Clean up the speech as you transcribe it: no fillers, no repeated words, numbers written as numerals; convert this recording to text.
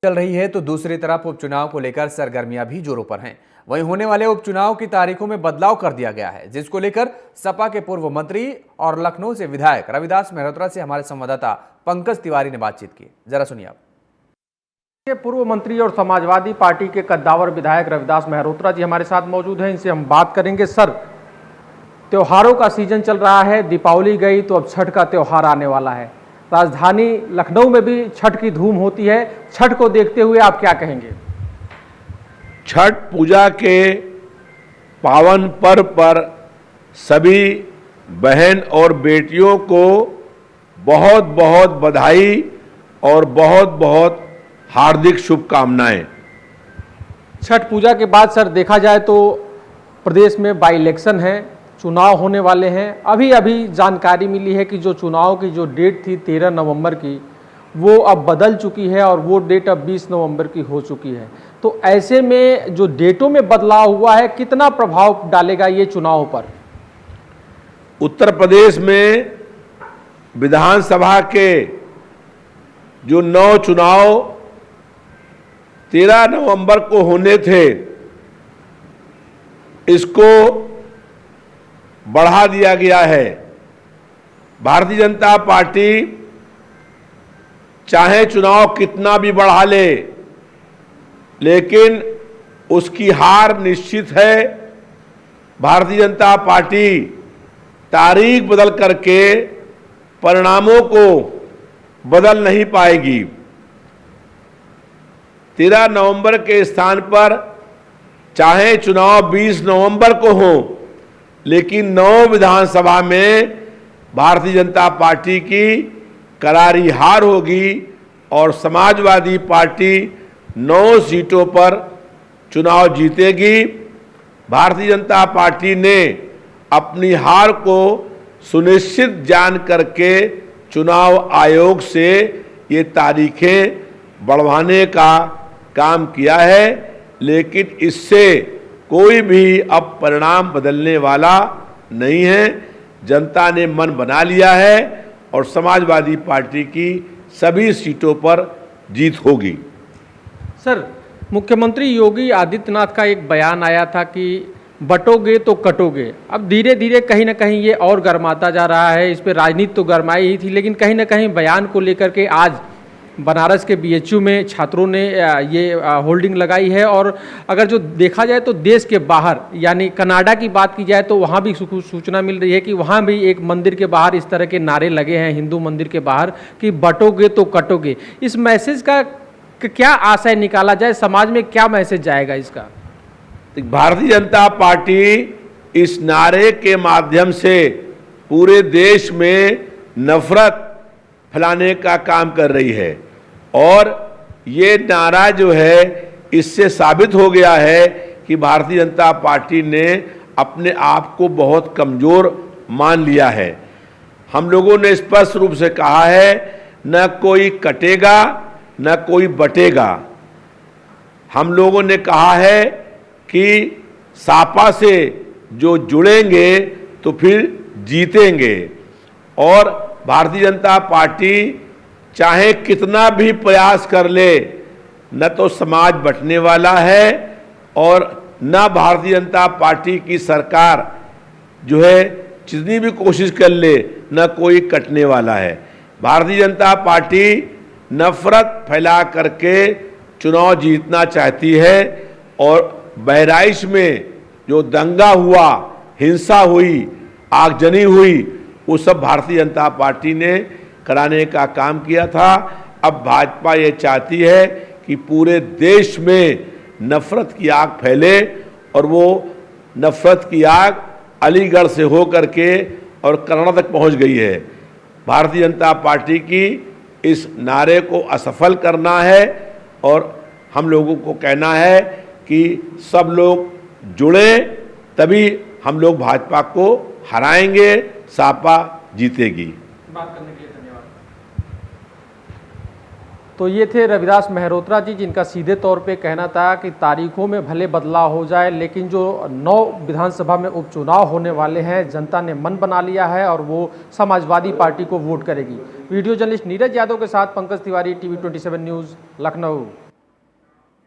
चल रही है तो दूसरी तरफ उपचुनाव को लेकर सरगर्मियां भी जोरों पर हैं। वहीं होने वाले उपचुनाव की तारीखों में बदलाव कर दिया गया है, जिसको लेकर सपा के पूर्व मंत्री और लखनऊ से विधायक रविदास मेहरोत्रा से हमारे संवाददाता पंकज तिवारी ने बातचीत की। जरा सुनिए आप। पूर्व मंत्री और समाजवादी पार्टी के कद्दावर विधायक रविदास मेहरोत्रा जी हमारे साथ मौजूद हैं। इनसे हम बात करेंगे। सर, त्योहारों का सीजन चल रहा है, दीपावली गई तो अब छठ का त्योहार आने वाला है। राजधानी लखनऊ में भी छठ की धूम होती है। छठ को देखते हुए आप क्या कहेंगे? छठ पूजा के पावन पर्व पर सभी बहन और बेटियों को बहुत बहुत बधाई और बहुत बहुत हार्दिक शुभकामनाएं। छठ पूजा के बाद सर देखा जाए तो प्रदेश में बाई इलेक्शन है, चुनाव होने वाले हैं। अभी अभी जानकारी मिली है कि जो चुनाव की जो डेट थी 13 नवंबर की, वो अब बदल चुकी है और वो डेट अब 20 नवंबर की हो चुकी है। तो ऐसे में जो डेटों में बदलाव हुआ है, कितना प्रभाव डालेगा ये चुनाव पर? उत्तर प्रदेश में विधानसभा के जो 9 चुनाव 13 नवंबर को होने थे, इसको बढ़ा दिया गया है। भारतीय जनता पार्टी चाहे चुनाव कितना भी बढ़ा ले, लेकिन उसकी हार निश्चित है। भारतीय जनता पार्टी तारीख बदल करके परिणामों को बदल नहीं पाएगी। 13 नवंबर के स्थान पर चाहे चुनाव 20 नवंबर को हो, लेकिन 9 विधानसभा में भारतीय जनता पार्टी की करारी हार होगी और समाजवादी पार्टी 9 सीटों पर चुनाव जीतेगी। भारतीय जनता पार्टी ने अपनी हार को सुनिश्चित जान करके चुनाव आयोग से ये तारीखें बढ़वाने का काम किया है, लेकिन इससे कोई भी अब परिणाम बदलने वाला नहीं है। जनता ने मन बना लिया है और समाजवादी पार्टी की सभी सीटों पर जीत होगी। सर, मुख्यमंत्री योगी आदित्यनाथ का एक बयान आया था कि बटोगे तो कटोगे। अब धीरे धीरे कहीं ना कहीं ये और गर्माता जा रहा है। इस पर राजनीति तो गर्माई ही थी, लेकिन कहीं ना कहीं बयान को लेकर के आज बनारस के बीएचयू में छात्रों ने ये होल्डिंग लगाई है। और अगर जो देखा जाए तो देश के बाहर, यानी कनाडा की बात की जाए तो वहाँ भी सूचना मिल रही है कि वहाँ भी एक मंदिर के बाहर इस तरह के नारे लगे हैं, हिंदू मंदिर के बाहर, कि बटोगे तो कटोगे। इस मैसेज का क्या आशय निकाला जाए? समाज में क्या मैसेज जाएगा इसका? भारतीय जनता पार्टी इस नारे के माध्यम से पूरे देश में नफरत फैलाने का काम कर रही है। और ये नारा जो है, इससे साबित हो गया है कि भारतीय जनता पार्टी ने अपने आप को बहुत कमजोर मान लिया है। हम लोगों ने स्पष्ट रूप से कहा है, न कोई कटेगा न कोई बटेगा। हम लोगों ने कहा है कि सापा से जो जुड़ेंगे तो फिर जीतेंगे। और भारतीय जनता पार्टी चाहे कितना भी प्रयास कर ले, न तो समाज बंटने वाला है और न भारतीय जनता पार्टी की सरकार जो है जितनी भी कोशिश कर ले, न कोई कटने वाला है। भारतीय जनता पार्टी नफरत फैला करके चुनाव जीतना चाहती है। और बहराइच में जो दंगा हुआ, हिंसा हुई, आगजनी हुई, वो सब भारतीय जनता पार्टी ने कराने का काम किया था। अब भाजपा ये चाहती है कि पूरे देश में नफरत की आग फैले, और वो नफरत की आग अलीगढ़ से होकर के और कनाडा तक पहुंच गई है। भारतीय जनता पार्टी की इस नारे को असफल करना है और हम लोगों को कहना है कि सब लोग जुड़े, तभी हम लोग भाजपा को हराएंगे, सापा जीतेगी। बात करने के लिए धन्यवाद। तो ये थे रविदास मेहरोत्रा जी, जिनका सीधे तौर पे कहना था कि तारीखों में भले बदलाव हो जाए, लेकिन जो 9 विधानसभा में उपचुनाव होने वाले हैं, जनता ने मन बना लिया है और वो समाजवादी पार्टी को वोट करेगी। वीडियो जर्नलिस्ट नीरज यादव के साथ पंकज तिवारी, TV 27 न्यूज़, लखनऊ।